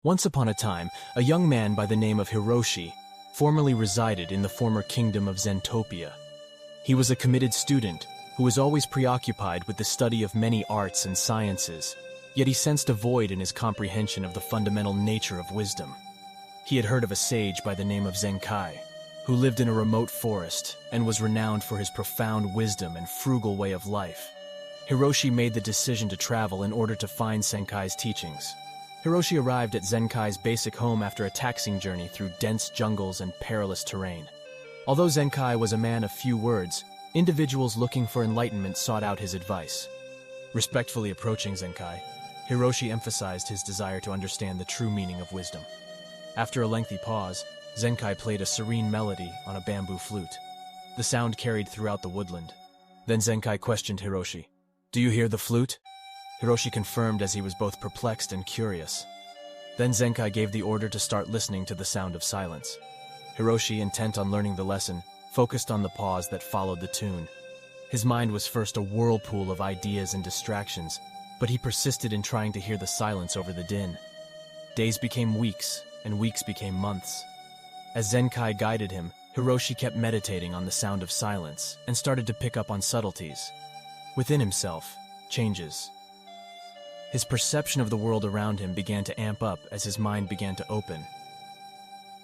Once upon a time, a young man by the name of Hiroshi formerly resided in the former kingdom of Zentopia. He was a committed student who was always preoccupied with the study of many arts and sciences, yet he sensed a void in his comprehension of the fundamental nature of wisdom. He had heard of a sage by the name of Zenkai, who lived in a remote forest and was renowned for his profound wisdom and frugal way of life. Hiroshi made the decision to travel in order to find Zenkai's teachings. Hiroshi arrived at Zenkai's basic home after a taxing journey through dense jungles and perilous terrain. Although Zenkai was a man of few words, individuals looking for enlightenment sought out his advice. Respectfully approaching Zenkai, Hiroshi emphasized his desire to understand the true meaning of wisdom. After a lengthy pause, Zenkai played a serene melody on a bamboo flute. The sound carried throughout the woodland. Then Zenkai questioned Hiroshi, "Do you hear the flute?" Hiroshi confirmed as he was both perplexed and curious. Then Zenkai gave the order to start listening to the sound of silence. Hiroshi, intent on learning the lesson, focused on the pause that followed the tune. His mind was first a whirlpool of ideas and distractions, but he persisted in trying to hear the silence over the din. Days became weeks, and weeks became months. As Zenkai guided him, Hiroshi kept meditating on the sound of silence and started to pick up on subtleties. Within himself, changes. His perception of the world around him began to amp up as his mind began to open.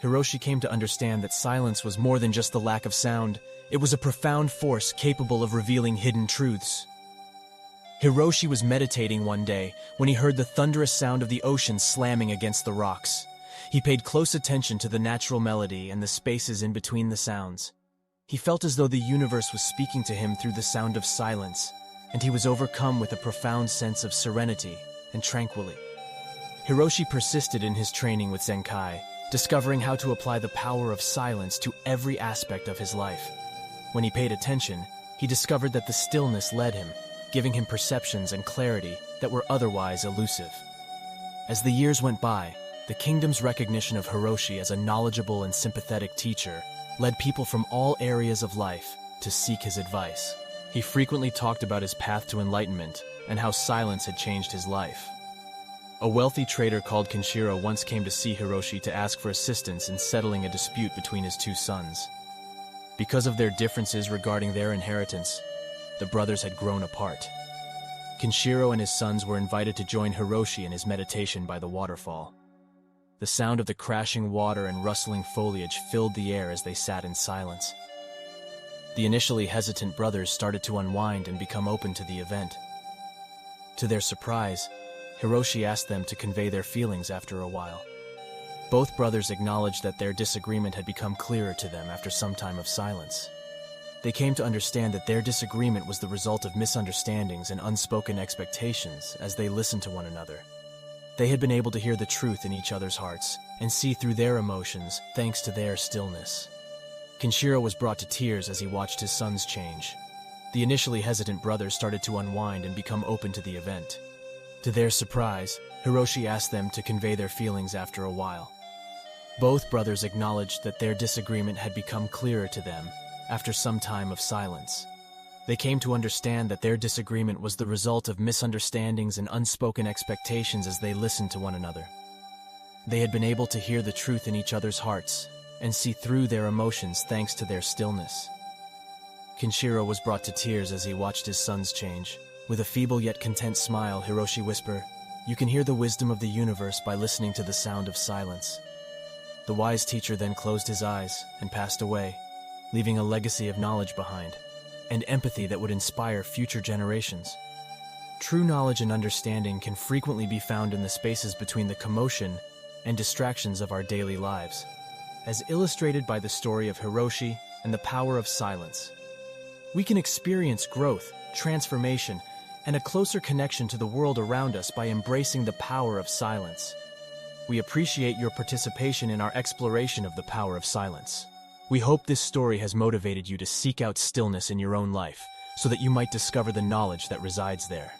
Hiroshi came to understand that silence was more than just the lack of sound. It was a profound force capable of revealing hidden truths. Hiroshi was meditating one day when he heard the thunderous sound of the ocean slamming against the rocks. He paid close attention to the natural melody and the spaces in between the sounds. He felt as though the universe was speaking to him through the sound of silence, and he was overcome with a profound sense of serenity and tranquility. Hiroshi persisted in his training with Zenkai, discovering how to apply the power of silence to every aspect of his life. When he paid attention, he discovered that the stillness led him, giving him perceptions and clarity that were otherwise elusive. As the years went by, the kingdom's recognition of Hiroshi as a knowledgeable and sympathetic teacher led people from all areas of life to seek his advice. He frequently talked about his path to enlightenment and how silence had changed his life. A wealthy trader called Kenshiro once came to see Hiroshi to ask for assistance in settling a dispute between his two sons. Because of their differences regarding their inheritance, the brothers had grown apart. Kenshiro and his sons were invited to join Hiroshi in his meditation by the waterfall. The sound of the crashing water and rustling foliage filled the air as they sat in silence. The initially hesitant brothers started to unwind and become open to the event. To their surprise, Hiroshi asked them to convey their feelings after a while. Both brothers acknowledged that their disagreement had become clearer to them after some time of silence. They came to understand that their disagreement was the result of misunderstandings and unspoken expectations as they listened to one another. They had been able to hear the truth in each other's hearts and see through their emotions thanks to their stillness. Kenshiro was brought to tears as he watched his sons change. The initially hesitant brothers started to unwind and become open to the event. To their surprise, Hiroshi asked them to convey their feelings after a while. Both brothers acknowledged that their disagreement had become clearer to them after some time of silence. They came to understand that their disagreement was the result of misunderstandings and unspoken expectations as they listened to one another. They had been able to hear the truth in each other's hearts and see through their emotions thanks to their stillness. Kenshiro was brought to tears as he watched his sons change. With a feeble yet content smile, Hiroshi whispered, "You can hear the wisdom of the universe by listening to the sound of silence." The wise teacher then closed his eyes and passed away, leaving a legacy of knowledge behind, and empathy that would inspire future generations. True knowledge and understanding can frequently be found in the spaces between the commotion and distractions of our daily lives, as illustrated by the story of Hiroshi and the power of silence. We can experience growth, transformation, and a closer connection to the world around us by embracing the power of silence. We appreciate your participation in our exploration of the power of silence. We hope this story has motivated you to seek out stillness in your own life so that you might discover the knowledge that resides there.